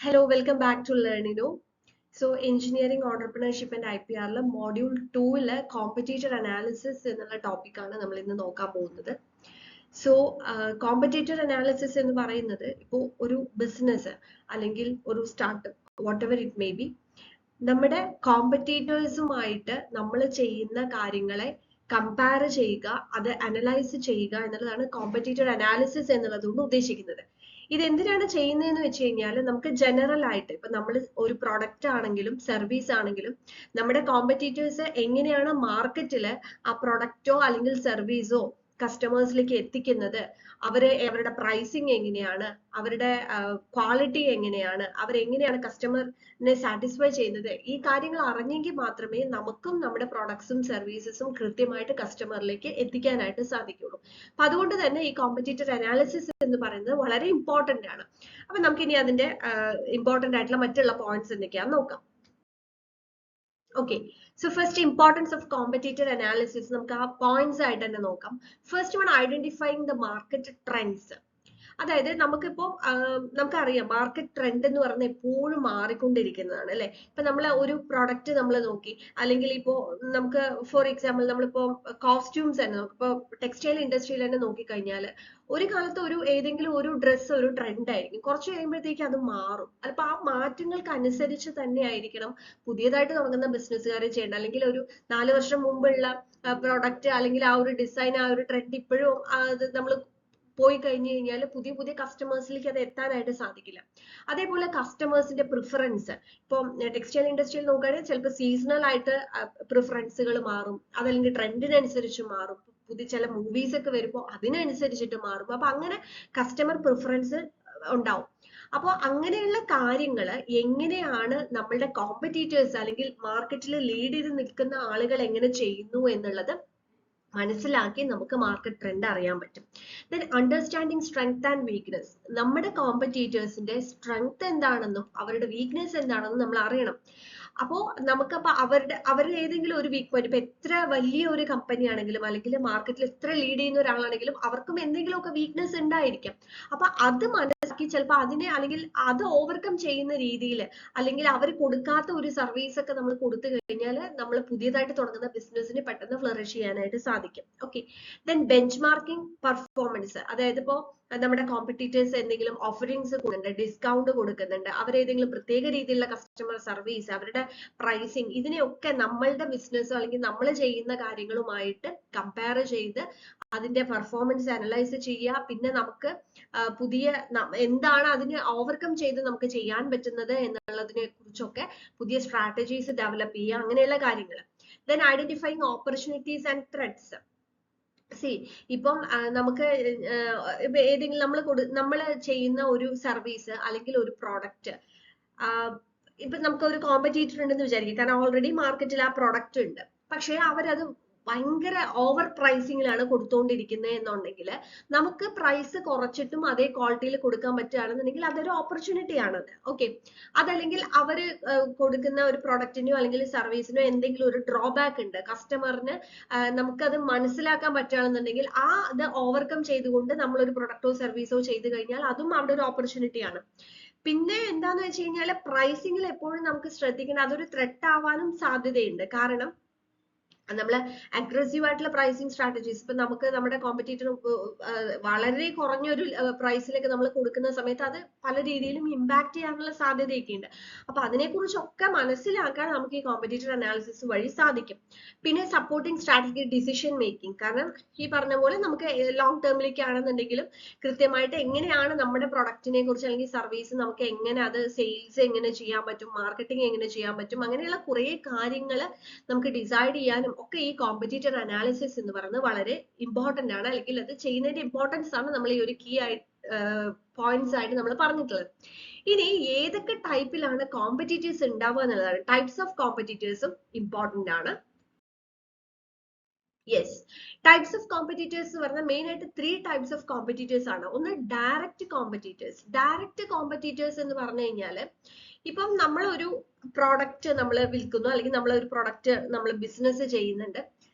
Hello, welcome back to Learnino. So, Engineering Entrepreneurship and IPR Module 2 Competitor Analysis എന്നുള്ള ടോപ്പിക്കാണ് നമ്മൾ ഇന്ന് നോക്കാൻ പോകുന്നത്. സോ കോമ്പറ്റേറ്റർ അനാലിസിസ് എന്ന് പറയുന്നത് ഇപ്പോൾ ഒരു ബിസിനസ് അല്ലെങ്കിൽ ഒരു startup what ever it may be നമ്മുടെ കോമ്പറ്റേറ്റേഴ്സുമായിട്ട് നമ്മൾ ചെയ്യുന്ന കാര്യങ്ങളെ കമ്പയർ ചെയ്യുക, അത് അനലൈസ് ചെയ്യുക എന്നുള്ളതാണ് കോമ്പറ്റേറ്റർ അനാലിസിസ് എന്നുള്ളതുകൊണ്ട് ഉദ്ദേശിക്കുന്നത്. ഇത് എന്തിനാണ് ചെയ്യുന്നതെന്ന് വെച്ച് കഴിഞ്ഞാൽ നമുക്ക് ജനറൽ ആയിട്ട് ഇപ്പൊ നമ്മൾ ഒരു പ്രൊഡക്റ്റ് ആണെങ്കിലും സർവീസ് ആണെങ്കിലും നമ്മുടെ കോമ്പറ്റീറ്റേഴ്സ് എങ്ങനെയാണ് മാർക്കറ്റിൽ ആ പ്രൊഡക്റ്റോ അല്ലെങ്കിൽ സർവീസോ കസ്റ്റമേഴ്സിലേക്ക് എത്തിക്കുന്നത്, അവരുടെ പ്രൈസിങ് എങ്ങനെയാണ്, അവരുടെ ക്വാളിറ്റി എങ്ങനെയാണ്, അവരെങ്ങനെയാണ് കസ്റ്റമറിനെ സാറ്റിസ്ഫൈ ചെയ്യുന്നത്, ഈ കാര്യങ്ങൾ അറിഞ്ഞെങ്കിൽ മാത്രമേ നമുക്കും നമ്മുടെ പ്രൊഡക്ട്സും സർവീസസും കൃത്യമായിട്ട് കസ്റ്റമറിലേക്ക് എത്തിക്കാനായിട്ട് സാധിക്കുള്ളൂ. അപ്പൊ അതുകൊണ്ട് തന്നെ ഈ കോമ്പറ്റീറ്റർ അനാലിസിസ് എന്ന് പറയുന്നത് വളരെ ഇമ്പോർട്ടന്റ് ആണ്. അപ്പൊ നമുക്ക് ഇനി അതിന്റെ ഇമ്പോർട്ടന്റ് ആയിട്ടുള്ള മറ്റുള്ള പോയിന്റ്സ് എന്തൊക്കെയാന്ന് നോക്കാം. Okay, so first importance of competitor analysis നമുക്ക് ആ പോയിന്റ്സ് ആയിട്ട് തന്നെ നോക്കാം. First one, identifying the market trends. അതായത് നമുക്കറിയാം മാർക്കറ്റ് ട്രെൻഡ് എന്ന് പറയുന്നത് എപ്പോഴും മാറിക്കൊണ്ടിരിക്കുന്നതാണ് അല്ലെ. ഇപ്പൊ നമ്മൾ ഒരു പ്രൊഡക്റ്റ് നമ്മൾ നോക്കി, അല്ലെങ്കിൽ ഇപ്പോ നമുക്ക് ഫോർ എക്സാമ്പിൾ നമ്മളിപ്പോ കോസ്റ്റ്യൂംസ് തന്നെ നോക്കി, ഇപ്പൊ ടെക്സ്റ്റൈൽ ഇൻഡസ്ട്രിയിൽ തന്നെ നോക്കിക്കഴിഞ്ഞാൽ ഒരു കാലത്ത് ഏതെങ്കിലും ഒരു ഡ്രസ്സ് ഒരു ട്രെൻഡ് ആയിരിക്കും, കുറച്ച് കഴിയുമ്പോഴത്തേക്ക് അത് മാറും. അപ്പൊ ആ മാറ്റങ്ങൾക്ക് അനുസരിച്ച് തന്നെ ആയിരിക്കണം പുതിയതായിട്ട് തുടങ്ങുന്ന ബിസിനസ്സുകാർ ചെയ്യേണ്ടത്. അല്ലെങ്കിൽ ഒരു 4 വർഷം മുമ്പുള്ള പ്രൊഡക്റ്റ് അല്ലെങ്കിൽ ആ ഒരു ഡിസൈൻ, ആ ഒരു ട്രെൻഡ് ഇപ്പോഴും അത് നമ്മൾ പോയി കഴിഞ്ഞു കഴിഞ്ഞാൽ പുതിയ പുതിയ കസ്റ്റമേഴ്സിലേക്ക് അത് എത്താനായിട്ട് സാധിക്കില്ല. അതേപോലെ കസ്റ്റമേഴ്സിന്റെ പ്രിഫറൻസ്, ഇപ്പം ടെക്സ്റ്റൈൽ ഇൻഡസ്ട്രിയിൽ നോക്കുകയാണെങ്കിൽ ചിലപ്പോൾ സീസണൽ ആയിട്ട് പ്രിഫറൻസുകൾ മാറും, അതല്ലെങ്കിൽ ട്രെൻഡിനനുസരിച്ച് മാറും. പുതിയ ചില മൂവീസ് ഒക്കെ വരുമ്പോൾ അതിനനുസരിച്ചിട്ട് മാറും. അപ്പൊ അങ്ങനെ കസ്റ്റമർ പ്രിഫറൻസ് ഉണ്ടാവും. അപ്പോൾ അങ്ങനെയുള്ള കാര്യങ്ങൾ എങ്ങനെയാണ് നമ്മളുടെ കോമ്പറ്റീറ്റേഴ്സ് അല്ലെങ്കിൽ മാർക്കറ്റിൽ ലീഡ് ചെയ്ത് നിൽക്കുന്ന ആളുകൾ എങ്ങനെ ചെയ്യുന്നു എന്നുള്ളത് മനസ്സിലാക്കി നമുക്ക് മാർക്കറ്റ് ട്രെൻഡ് അറിയാൻ പറ്റും. Then understanding strength and weakness, നമ്മുടെ കോമ്പറ്റീറ്റേഴ്സിന്റെ സ്ട്രെങ്ത് എന്താണെന്നും അവരുടെ വീക്ക്നെസ് എന്താണെന്നും നമ്മൾ അറിയണം. അപ്പോ നമുക്കപ്പോ അവർ ഏതെങ്കിലും ഒരു വീക്ക് പോയിന്റ്, ഇപ്പൊ എത്ര വലിയ ഒരു കമ്പനി ആണെങ്കിലും അല്ലെങ്കിൽ മാർക്കറ്റിൽ എത്ര ലീഡ് ചെയ്യുന്ന ഒരാളാണെങ്കിലും അവർക്കും എന്തെങ്കിലുമൊക്കെ വീക്ക്നെസ് ഉണ്ടായിരിക്കാം. അപ്പൊ അത് മനസ്സിലാക്കി ചിലപ്പോൾ അതിനെ അല്ലെങ്കിൽ അത് ഓവർകം ചെയ്യുന്ന രീതിയിൽ, അല്ലെങ്കിൽ അവർ കൊടുക്കാത്ത ഒരു സർവീസ് ഒക്കെ നമ്മൾ കൊടുത്തു കഴിഞ്ഞാൽ നമ്മൾ പുതിയതായിട്ട് തുടങ്ങുന്ന ബിസിനസ്സിന് പെട്ടെന്ന് ഫ്ലറിഷ് ചെയ്യാനായിട്ട് സാധിക്കും. Okay, then bench marking performance, അതായത് ഇപ്പോ നമ്മുടെ കോമ്പറ്റീറ്റേഴ്സ് എന്തെങ്കിലും ഓഫറിങ്സ് കൊടുക്കുന്നുണ്ട്, ഡിസ്കൗണ്ട് കൊടുക്കുന്നുണ്ട്, അവരേതെങ്കിലും പ്രത്യേക രീതിയിലുള്ള കസ്റ്റമർ സർവീസ്, അവരുടെ പ്രൈസിങ്, ഇതിനെയൊക്കെ നമ്മളുടെ ബിസിനസ്സോ അല്ലെങ്കിൽ നമ്മൾ ചെയ്യുന്ന കാര്യങ്ങളുമായിട്ട് കമ്പയർ ചെയ്ത് അതിന്റെ പെർഫോമൻസ് അനലൈസ് ചെയ്യുക. പിന്നെ നമുക്ക് പുതിയ എന്താണ് അതിനെ ഓവർകം ചെയ്ത് നമുക്ക് ചെയ്യാൻ പറ്റുന്നത് എന്നുള്ളതിനെ കുറിച്ചൊക്കെ പുതിയ സ്ട്രാറ്റജീസ് ഡെവലപ്പ് ചെയ്യുക, അങ്ങനെയുള്ള കാര്യങ്ങൾ. Then identifying opportunities and threats. ഇപ്പം നമുക്ക് ഏതെങ്കിലും നമ്മൾ ചെയ്യുന്ന ഒരു സർവീസ് അല്ലെങ്കിൽ ഒരു പ്രോഡക്റ്റ്, ഇപ്പൊ നമുക്ക് ഒരു കോമ്പറ്റീറ്റർ ഉണ്ടെന്ന് വിചാരിക്കും, കാരണം ഓൾറെഡി മാർക്കറ്റിൽ ആ പ്രോഡക്റ്റ് ഉണ്ട്, പക്ഷേ അവരത് ഭയങ്കര ഓവർ പ്രൈസിങ്ങിലാണ് കൊടുത്തുകൊണ്ടിരിക്കുന്നത് എന്നുണ്ടെങ്കിൽ നമുക്ക് പ്രൈസ് കുറച്ചിട്ടും അതേ ക്വാളിറ്റിയിൽ കൊടുക്കാൻ പറ്റുകയാണെന്നുണ്ടെങ്കിൽ അതൊരു ഓപ്പർച്യൂണിറ്റി ആണത്. ഓക്കെ, അതല്ലെങ്കിൽ അവര് കൊടുക്കുന്ന ഒരു പ്രൊഡക്റ്റിനോ അല്ലെങ്കിൽ സർവീസിനോ എന്തെങ്കിലും ഒരു ഡ്രോബാക്ക് ഉണ്ട്, കസ്റ്റമറിന് നമുക്കത് മനസ്സിലാക്കാൻ പറ്റുകയാണെന്നുണ്ടെങ്കിൽ അത് ഓവർകം ചെയ്തുകൊണ്ട് നമ്മൾ ഒരു പ്രൊഡക്റ്റോ സർവീസോ ചെയ്തു കഴിഞ്ഞാൽ അതും അവിടെ ഒരു ഓപ്പർച്യൂണിറ്റി ആണ്. പിന്നെ എന്താന്ന് വെച്ച് കഴിഞ്ഞാൽ പ്രൈസിങ്ങിൽ എപ്പോഴും നമുക്ക് ശ്രദ്ധിക്കേണ്ട, അതൊരു ത്രെട്ട് ആവാനും സാധ്യതയുണ്ട്. കാരണം നമ്മൾ അഗ്രസീവ് ആയിട്ടുള്ള പ്രൈസിങ് സ്ട്രാറ്റജീസ്, ഇപ്പൊ നമുക്ക് നമ്മുടെ കോമ്പറ്റീറ്റർ വളരെ കുറഞ്ഞൊരു പ്രൈസിലേക്ക് നമ്മൾ കൊടുക്കുന്ന സമയത്ത് അത് പല രീതിയിലും ഇമ്പാക്ട് ചെയ്യാനുള്ള സാധ്യതയൊക്കെ ഉണ്ട്. അപ്പൊ അതിനെക്കുറിച്ചൊക്കെ മനസ്സിലാക്കാൻ നമുക്ക് ഈ കോമ്പറ്റീറ്റർ അനാലിസിസ് വഴി സാധിക്കും. പിന്നെ സപ്പോർട്ടിങ് സ്ട്രാറ്റജി ഡിസിഷൻ മേക്കിംഗ്, കാരണം ഈ പറഞ്ഞ പോലെ നമുക്ക് ലോങ് ടേമിലേക്ക് ആണെന്നുണ്ടെങ്കിലും കൃത്യമായിട്ട് എങ്ങനെയാണ് നമ്മുടെ പ്രൊഡക്റ്റിനെ കുറിച്ച് അല്ലെങ്കിൽ സർവീസ് നമുക്ക് എങ്ങനെ അത് സെയിൽസ് എങ്ങനെ ചെയ്യാൻ പറ്റും, മാർക്കറ്റിംഗ് എങ്ങനെ ചെയ്യാൻ പറ്റും, അങ്ങനെയുള്ള കുറെ കാര്യങ്ങൾ നമുക്ക് ഡിസൈഡ് ചെയ്യാനും ഒക്കെ ഈ കോമ്പറ്റീറ്റർ അനാലിസിസ് എന്ന് പറയുന്നത് വളരെ ഇമ്പോർട്ടന്റ് ആണ്. അല്ലെങ്കിൽ അത് ചെയ്യുന്നതിന്റെ ഇമ്പോർട്ടൻസ് ആണ് നമ്മൾ ഈ ഒരു കീ പോയിന്റ്സ് ആയിട്ട് നമ്മൾ പറഞ്ഞിട്ടുള്ളത്. ഇനി ഏതൊക്കെ ടൈപ്പിലാണ് കോമ്പറ്റീറ്റേഴ്സ് ഉണ്ടാവുക എന്നുള്ളതാണ്. ടൈപ്സ് ഓഫ് കോമ്പറ്റീറ്റേഴ്സും ഇമ്പോർട്ടന്റ് ആണ്. യെസ്, ടൈപ്സ് ഓഫ് കോമ്പറ്റീറ്റേഴ്സ് പറഞ്ഞാൽ മെയിൻ ആയിട്ട് 3 ടൈപ്സ് ഓഫ് കോമ്പറ്റീറ്റേഴ്സ് ആണ്. ഒന്ന് ഡയറക്റ്റ് കോമ്പറ്റീറ്റേഴ്സ്. ഡയറക്റ്റ് കോമ്പറ്റീറ്റേഴ്സ് എന്ന് പറഞ്ഞു കഴിഞ്ഞാൽ ഇപ്പം നമ്മൾ ഒരു പ്രോഡക്റ്റ് നമ്മൾ വിൽക്കുന്നു, അല്ലെങ്കിൽ നമ്മൾ ഒരു പ്രോഡക്റ്റ് നമ്മൾ ബിസിനസ് ചെയ്യുന്നുണ്ട്,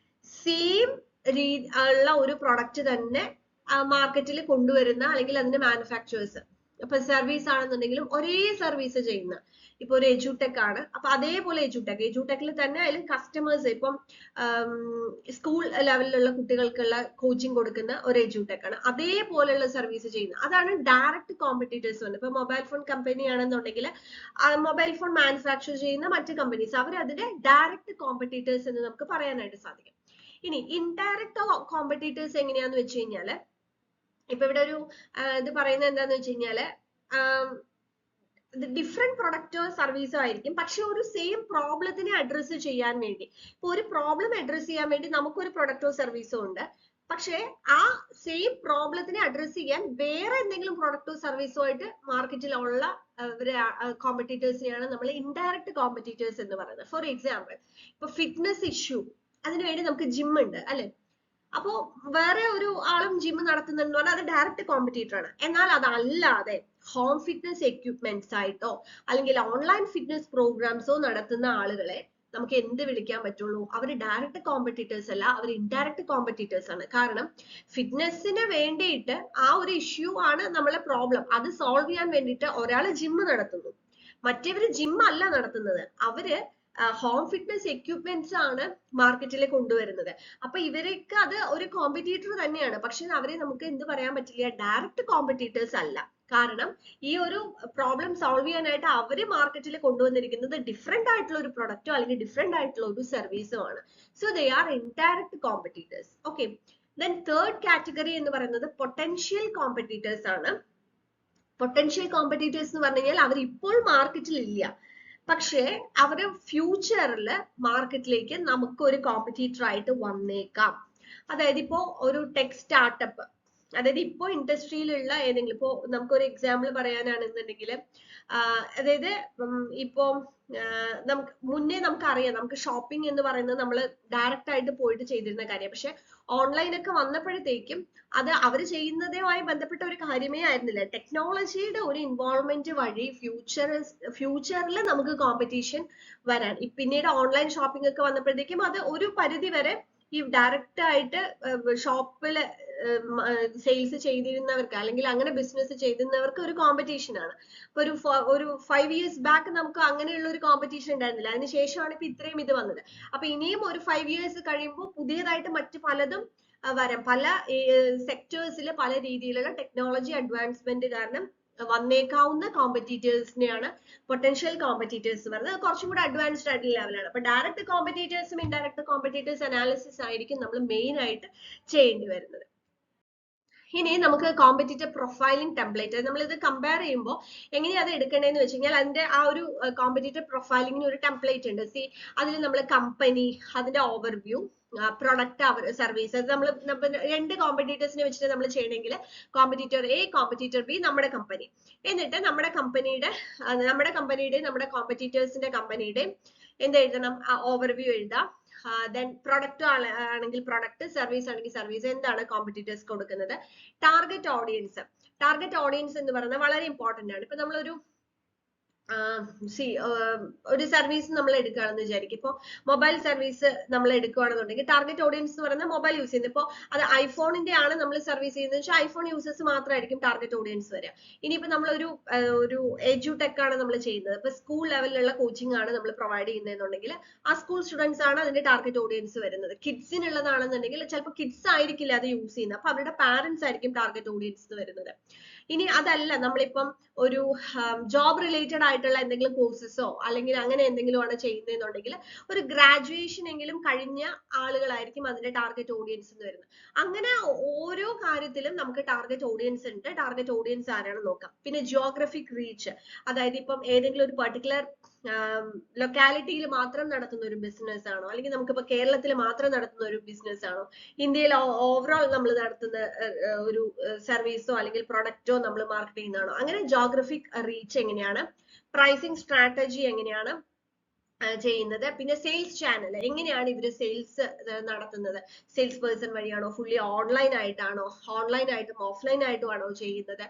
സെയിം ഉള്ള ഒരു പ്രോഡക്റ്റ് തന്നെ മാർക്കറ്റിൽ കൊണ്ടുവരുന്ന അല്ലെങ്കിൽ അതിന്റെ മാനുഫാക്ചറേഴ്സ്, ഇപ്പൊ സർവീസ് ആണെന്നുണ്ടെങ്കിലും ഒരേ സർവീസ് ചെയ്യുന്ന, ഇപ്പൊ ഒരു എജുടെക് ആണ്, അപ്പൊ അതേപോലെ എജുടെക്കിൽ തന്നെ അതിലും കസ്റ്റമേഴ്സ് ഇപ്പം സ്കൂൾ ലെവലിലുള്ള കുട്ടികൾക്കുള്ള കോച്ചിങ് കൊടുക്കുന്ന ഒരു എജുടെക് ആണ്, അതേപോലെയുള്ള സർവീസ് ചെയ്യുന്ന, അതാണ് ഡയറക്റ്റ് കോമ്പറ്റീറ്റേഴ്സ് വന്നത്. ഇപ്പൊ മൊബൈൽ ഫോൺ കമ്പനി ആണെന്നുണ്ടെങ്കിൽ മൊബൈൽ ഫോൺ മാനുഫാക്ചർ ചെയ്യുന്ന മറ്റ് കമ്പനീസ്, അവർ അതിന്റെ ഡയറക്റ്റ് കോമ്പറ്റീറ്റേഴ്സ് എന്ന് നമുക്ക് പറയാനായിട്ട് സാധിക്കും. ഇനി ഇൻഡയറക്റ്റ് കോമ്പറ്റീറ്റേഴ്സ് എങ്ങനെയാന്ന് വെച്ച് കഴിഞ്ഞാല്, ഇപ്പൊ ഇവിടെ ഒരു ഇത് പറയുന്നത് എന്താന്ന് വെച്ച് കഴിഞ്ഞാല് ഡിഫറെന്റ് പ്രൊഡക്റ്റോ സർവീസോ ആയിരിക്കും, പക്ഷെ ഒരു സെയിം പ്രോബ്ലത്തിനെ അഡ്രസ്സ് ചെയ്യാൻ വേണ്ടി, ഇപ്പൊ ഒരു പ്രോബ്ലം അഡ്രസ്സ് ചെയ്യാൻ വേണ്ടി നമുക്കൊരു പ്രൊഡക്റ്റോ സർവീസോ ഉണ്ട്, പക്ഷെ ആ സെയിം പ്രോബ്ലത്തിനെ അഡ്രസ്സ് ചെയ്യാൻ വേറെ എന്തെങ്കിലും പ്രൊഡക്റ്റോ സർവീസോ ആയിട്ട് മാർക്കറ്റിലുള്ള കോമ്പറ്റീറ്റേഴ്സിനെയാണ് നമ്മൾ ഇൻഡയറക്റ്റ് കോമ്പറ്റീറ്റേഴ്സ് എന്ന് പറയുന്നത്. ഫോർ എക്സാമ്പിൾ, ഇപ്പൊ ഫിറ്റ്നസ് ഇഷ്യൂ, അതിനുവേണ്ടി നമുക്ക് ജിം ഉണ്ട് അല്ലെ, അപ്പോ വേറെ ഒരു ആളും ജിം നടത്തുന്നുണ്ട് പറഞ്ഞാൽ അത് ഡയറക്റ്റ് കോമ്പറ്റീറ്റർ ആണ്. എന്നാൽ അതല്ലാതെ ഹോം ഫിറ്റ്നസ് എക്യുപ്മെന്റ്സ് ആയിട്ടോ അല്ലെങ്കിൽ ഓൺലൈൻ ഫിറ്റ്നസ് പ്രോഗ്രാംസോ നടത്തുന്ന ആളുകളെ നമുക്ക് എന്ത് വിളിക്കാൻ പറ്റുള്ളൂ? അവർ ഡയറക്റ്റ് കോമ്പറ്റീറ്റേഴ്സ് അല്ല, അവർ ഇൻഡയറക്റ്റ് കോമ്പറ്റീറ്റേഴ്സ് ആണ്. കാരണം ഫിറ്റ്നസിന് വേണ്ടിയിട്ട് ആ ഒരു ഇഷ്യൂ ആണ് നമ്മളെ പ്രോബ്ലം, അത് സോൾവ് ചെയ്യാൻ വേണ്ടിയിട്ട് ഒരാൾ ജിം നടത്തുന്നു, മറ്റേവര് ജിം അല്ല നടത്തുന്നത്, അവര് ഹോം ഫിറ്റ്നസ് എക്യുപ്മെന്റ്സ് ആണ് മാർക്കറ്റിൽ കൊണ്ടുവരുന്നത്. അപ്പൊ ഇവരൊക്കെ അത് ഒരു കോമ്പറ്റീറ്റർ തന്നെയാണ്, പക്ഷെ അവരെ നമുക്ക് എന്ത് പറയാൻ പറ്റില്ല, ഡയറക്റ്റ് കോമ്പറ്റീറ്റേഴ്സ് അല്ല. കാരണം ഈ ഒരു പ്രോബ്ലം സോൾവ് ചെയ്യാനായിട്ട് അവര് മാർക്കറ്റിൽ കൊണ്ടുവന്നിരിക്കുന്നത് ഡിഫറെന്റ് ആയിട്ടുള്ള ഒരു പ്രൊഡക്റ്റോ അല്ലെങ്കിൽ ഡിഫറെന്റ് ആയിട്ടുള്ള ഒരു സർവീസോ ആണ്. So they are indirect competitors. Okay, then third category എന്ന് പറയുന്നത് പൊട്ടൻഷ്യൽ കോമ്പറ്റീറ്റേഴ്സ് ആണ്. പൊട്ടൻഷ്യൽ കോമ്പറ്റീറ്റേഴ്സ് എന്ന് പറഞ്ഞു കഴിഞ്ഞാൽ അവർ ഇപ്പോൾ മാർക്കറ്റിൽ ഇല്ല, പക്ഷേ അവര് ഫ്യൂച്ചറിൽ മാർക്കറ്റിലേക്ക് നമുക്ക് ഒരു കോമ്പറ്റീറ്റർ ആയിട്ട് വന്നേക്കാം. അതായത് ഇപ്പോ ഒരു ടെക് സ്റ്റാർട്ടപ്പ്, അതായത് ഇപ്പോ ഇൻഡസ്ട്രിയിലുള്ള ഏതെങ്കിലും, ഇപ്പോ നമുക്കൊരു എക്സാമ്പിൾ പറയാനാണെന്നുണ്ടെങ്കിൽ അതായത് ഇപ്പോ നമുക്ക് മുന്നേ നമുക്കറിയാം, നമുക്ക് ഷോപ്പിംഗ് എന്ന് പറയുന്നത് നമ്മൾ ഡയറക്റ്റ് ആയിട്ട് പോയിട്ട് ചെയ്തിരുന്ന കാര്യം, പക്ഷെ ഓൺലൈനൊക്കെ വന്നപ്പോഴത്തേക്കും അത് അവർ ചെയ്യുന്നതുമായി ബന്ധപ്പെട്ട ഒരു കാര്യമേ ആയിരുന്നില്ല. ടെക്നോളജിയുടെ ഒരു ഇൻവോൾവ്മെന്റ് വഴി ഫ്യൂച്ചറിൽ നമുക്ക് കോമ്പറ്റീഷൻ വരാൻ, പിന്നീട് ഓൺലൈൻ ഷോപ്പിംഗ് ഒക്കെ വന്നപ്പോഴത്തേക്കും അത് ഒരു പരിധി വരെ ഈ ഡയറക്റ്റ് ആയിട്ട് ഷോപ്പില് സെയിൽസ് ചെയ്തിരുന്നവർക്ക് അല്ലെങ്കിൽ അങ്ങനെ ബിസിനസ് ചെയ്തിരുന്നവർക്ക് ഒരു കോമ്പറ്റീഷൻ ആണ്. ഇപ്പൊ ഒരു 5 years ബാക്ക് നമുക്ക് അങ്ങനെയുള്ള ഒരു കോമ്പറ്റീഷൻ ഉണ്ടായിരുന്നില്ല, അതിനുശേഷമാണ് ഇപ്പൊ ഇത്രയും ഇത് വന്നത്. അപ്പൊ ഇനിയും ഒരു 5 years കഴിയുമ്പോൾ പുതിയതായിട്ട് മറ്റു പലതും വരാം, പല സെക്ടേഴ്സിൽ പല രീതിയിലുള്ള ടെക്നോളജി അഡ്വാൻസ്മെന്റ് കാരണം വന്നേക്കാവുന്ന കോമ്പറ്റീറ്റേഴ്സിനെയാണ് പൊട്ടൻഷ്യൽ കോമ്പറ്റീറ്റേഴ്സ് പറയുന്നത്. കുറച്ചും കൂടെ അഡ്വാൻസ്ഡ് ആയിട്ടുള്ള ലെവലാണ്. അപ്പൊ ഡയറക്റ്റ് കോമ്പറ്റീറ്റേഴ്സും ഇൻഡയറക്റ്റ് കോമ്പറ്റീറ്റേഴ്സ് അനാലിസിസ് ആയിരിക്കും നമ്മൾ മെയിൻ ആയിട്ട് ചെയ്യേണ്ടി വരുന്നത്. ഇനി നമുക്ക് കോമ്പറ്റീറ്റർ പ്രൊഫൈലിംഗ് ടെംപ്ലേറ്റ്, നമ്മൾ ഇത് കമ്പയർ ചെയ്യുമ്പോൾ എങ്ങനെയാണ് അത് എടുക്കേണ്ടതെന്ന് വെച്ച് കഴിഞ്ഞാൽ അതിന്റെ ആ ഒരു കോമ്പറ്റീറ്റർ പ്രൊഫൈലിംഗിന് ഒരു ടെംപ്ലേറ്റ് ഉണ്ട്. അതിൽ നമ്മൾ കമ്പനി, അതിന്റെ ഓവർവ്യൂ, പ്രൊഡക്റ്റ്, സർവീസ്, അത് നമ്മൾ രണ്ട് കോമ്പറ്റീറ്റേഴ്സിനെ വെച്ചിട്ട് നമ്മൾ ചെയ്യണമെങ്കിൽ കോമ്പറ്റീറ്റർ എ, കോമ്പറ്റീറ്റർ ബി, നമ്മുടെ കമ്പനി, എന്നിട്ട് നമ്മുടെ കമ്പനിയുടെയും നമ്മുടെ കോമ്പറ്റീറ്റേഴ്സിന്റെ കമ്പനിയുടെയും എന്ത് എഴുതണം, ഓവർവ്യൂ എഴുതാം. ദെൻ പ്രൊഡക്റ്റ് ആണെങ്കിൽ പ്രൊഡക്റ്റ്, സർവീസ് ആണെങ്കിൽ സർവീസ്, എന്താണ് കോമ്പറ്റീറ്റേഴ്സ് കൊടുക്കുന്നത്. ടാർഗറ്റ് ഓഡിയൻസ് എന്ന് പറയുന്നത് വളരെ ഇമ്പോർട്ടന്റ് ആണ്. ഇപ്പൊ നമ്മളൊരു ഒരു സർവീസ് നമ്മൾ എടുക്കുകയാണെന്ന് വിചാരിക്കും. ഇപ്പൊ മൊബൈൽ സർവീസ് നമ്മൾ എടുക്കുകയാണെന്നുണ്ടെങ്കിൽ ടാർഗറ്റ് ഓഡിയൻസ് എന്ന് പറയുന്നത് മൊബൈൽ യൂസ് ചെയ്യുന്നത്. ഇപ്പോൾ അത് ഐഫോണിന്റെ ആണ് നമ്മൾ സർവീസ് ചെയ്യുന്നത് വെച്ചാൽ ഐഫോൺ യൂസേഴ്സ് മാത്രമായിരിക്കും ടാർഗറ്റ് ഓഡിയൻസ് വരിക. ഇനിയിപ്പോ നമ്മളൊരു എഡ്യൂടെക് ആണ് നമ്മൾ ചെയ്യുന്നത്, ഇപ്പൊ സ്കൂൾ ലെവലിലുള്ള കോച്ചിങ് ആണ് നമ്മൾ പ്രൊവൈഡ് ചെയ്യുന്നതെന്നുണ്ടെങ്കിൽ ആ സ്കൂൾ സ്റ്റുഡൻസ് ആണ് അതിന്റെ ടാർഗറ്റ് ഓഡിയൻസ് വരുന്നത്. കിഡ്സിനുള്ളതാണെന്നുണ്ടെങ്കിൽ ചിലപ്പോൾ കിഡ്സ് ആയിരിക്കില്ല അത് യൂസ് ചെയ്യുന്നത്, അപ്പൊ അവരുടെ പാരന്റ്സ് ആയിരിക്കും ടാർഗറ്റ് ഓഡിയൻസ് വരുന്നത്. ഇനി അതല്ല, നമ്മളിപ്പം ഒരു ജോബ് റിലേറ്റഡ് ആയിട്ടുള്ള എന്തെങ്കിലും കോഴ്സസോ അല്ലെങ്കിൽ അങ്ങനെ എന്തെങ്കിലും ആണ് ചെയ്യുന്നതെന്നുണ്ടെങ്കിൽ ഒരു ഗ്രാജുവേഷൻ എങ്കിലും കഴിഞ്ഞ ആളുകളായിരിക്കും അതിന്റെ ടാർഗറ്റ് ഓഡിയൻസ് എന്ന് വരുന്നത്. അങ്ങനെ ഓരോ കാര്യത്തിലും നമുക്ക് ടാർഗറ്റ് ഓഡിയൻസ് ഉണ്ട്. ടാർഗറ്റ് ഓഡിയൻസ് ആരാണ് നോക്കാം. പിന്നെ ജിയോഗ്രഫിക് റീച്ച്, അതായത് ഇപ്പം ഏതെങ്കിലും ഒരു പെർട്ടിക്കുലർ ലൊക്കാലിറ്റിയിൽ മാത്രം നടത്തുന്ന ഒരു ബിസിനസ് ആണോ, അല്ലെങ്കിൽ നമുക്കിപ്പോ കേരളത്തിൽ മാത്രം നടത്തുന്ന ഒരു ബിസിനസ് ആണോ, ഇന്ത്യയിൽ ഓവറോൾ നമ്മൾ നടത്തുന്ന ഒരു സർവീസോ അല്ലെങ്കിൽ പ്രൊഡക്റ്റോ നമ്മൾ മാർക്കറ്റ് ചെയ്യുന്നതാണോ, അങ്ങനെ ജോഗ്രഫിക് റീച്ച് എങ്ങനെയാണ്, പ്രൈസിങ് സ്ട്രാറ്റജി എങ്ങനെയാണ് ചെയ്യുന്നത്, പിന്നെ സെയിൽസ് ചാനൽ എങ്ങനെയാണ് ഇവര് സെയിൽസ് നടത്തുന്നത്, സെയിൽസ് പേഴ്സൺ വഴിയാണോ, ഫുള്ളി ഓൺലൈൻ ആയിട്ടാണോ, ഓൺലൈൻ ആയിട്ടും ഓഫ്ലൈൻ ആയിട്ടും ആണോ ചെയ്യുന്നത്,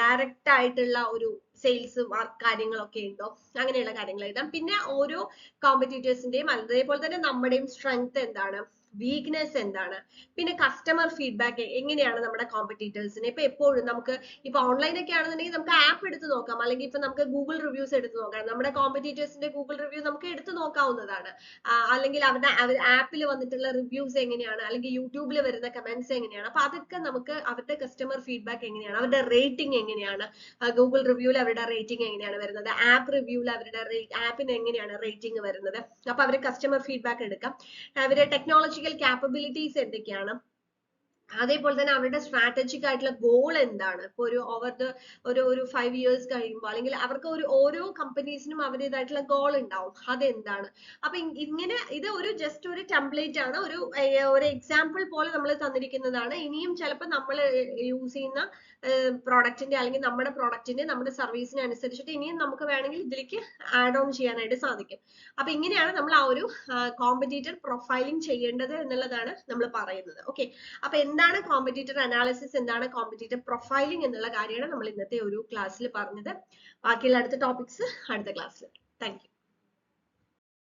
ഡയറക്റ്റ് ആയിട്ടുള്ള ഒരു സെയിൽസ് കാര്യങ്ങളൊക്കെ ഉണ്ടോ, അങ്ങനെയുള്ള കാര്യങ്ങൾ എഴുതാം. പിന്നെ ഓരോ കോമ്പറ്റീറ്റേഴ്സിന്റെയും അതേപോലെ തന്നെ നമ്മുടെയും സ്ട്രെങ്ത് എന്താണ്, വീക്ക്നെസ് എന്താണ്, പിന്നെ കസ്റ്റമർ ഫീഡ്ബാക്ക് എങ്ങനെയാണ് നമ്മുടെ കോമ്പറ്റീറ്റേഴ്സിനെ. ഇപ്പൊ എപ്പോഴും നമുക്ക് ഇപ്പൊ ഓൺലൈൻ ഒക്കെ ആണെന്നുണ്ടെങ്കിൽ നമുക്ക് ആപ്പ് എടുത്ത് നോക്കാം, അല്ലെങ്കിൽ ഇപ്പൊ നമുക്ക് ഗൂഗിൾ റിവ്യൂസ് എടുത്ത് നോക്കാം. നമ്മുടെ കോമ്പറ്റീറ്റേഴ്സിന്റെ ഗൂഗിൾ റിവ്യൂ നമുക്ക് എടുത്ത് നോക്കാവുന്നതാണ്. അല്ലെങ്കിൽ അവരുടെ ആപ്പിൽ വന്നിട്ടുള്ള റിവ്യൂസ് എങ്ങനെയാണ്, അല്ലെങ്കിൽ യൂട്യൂബിൽ വരുന്ന കമന്റ്സ് എങ്ങനെയാണ്. അപ്പൊ അതൊക്കെ നമുക്ക് അവരുടെ കസ്റ്റമർ ഫീഡ്ബാക്ക് എങ്ങനെയാണ്, അവരുടെ റേറ്റിംഗ് എങ്ങനെയാണ്, ഗൂഗിൾ റിവ്യൂവിൽ അവരുടെ റേറ്റിംഗ് എങ്ങനെയാണ് വരുന്നത്, ആപ്പ് റിവ്യൂവിൽ അവരുടെ ആപ്പിന് എങ്ങനെയാണ് റേറ്റിംഗ് വരുന്നത്. അപ്പൊ അവരുടെ കസ്റ്റമർ ഫീഡ്ബാക്ക് എടുക്കാം. അവരുടെ ടെക്നോളജിക്കൽ ക്യാപ്പബിലിറ്റീസ് എന്തൊക്കെയാണ്, അതേപോലെ തന്നെ അവരുടെ സ്ട്രാറ്റജിക് ആയിട്ടുള്ള ഗോൾ എന്താണ്. ഇപ്പൊ ഒരു 5 years കഴിയുമ്പോൾ, അല്ലെങ്കിൽ അവർക്ക് ഓരോ കമ്പനീസിനും അവരുടേതായിട്ടുള്ള ഗോൾ ഉണ്ടാവും, അതെന്താണ്. അപ്പൊ ഇങ്ങനെ ഇത് ജസ്റ്റ് ഒരു ടെംപ്ലേറ്റ് ആണ്, ഒരു എക്സാമ്പിൾ പോലെ നമ്മൾ തന്നിരിക്കുന്നതാണ്. ഇനിയും ചിലപ്പോൾ നമ്മൾ യൂസ് ചെയ്യുന്ന പ്രോഡക്റ്റിന്റെ അല്ലെങ്കിൽ നമ്മുടെ സർവീസിനെ അനുസരിച്ചിട്ട് ഇനിയും നമുക്ക് വേണമെങ്കിൽ ഇതിലേക്ക് ആഡ് ഓൺ ചെയ്യാനായിട്ട് സാധിക്കും. അപ്പൊ ഇങ്ങനെയാണ് നമ്മൾ ആ ഒരു കോമ്പറ്റീറ്റർ പ്രൊഫൈലിംഗ് ചെയ്യേണ്ടത് എന്നുള്ളതാണ് നമ്മൾ പറയുന്നത്. ഓക്കെ, അപ്പൊ എന്താണ് കോമ്പറ്റീറ്റർ അനാലിസിസ്, എന്താണ് കോമ്പറ്റീറ്റർ പ്രൊഫൈലിംഗ് എന്നുള്ള കാര്യമാണ് നമ്മൾ ഇന്നത്തെ ഒരു ക്ലാസ്സിൽ പറഞ്ഞത്. ബാക്കിയുള്ള അടുത്ത ടോപ്പിക്സ് അടുത്ത ക്ലാസ്സിൽ. Thank you.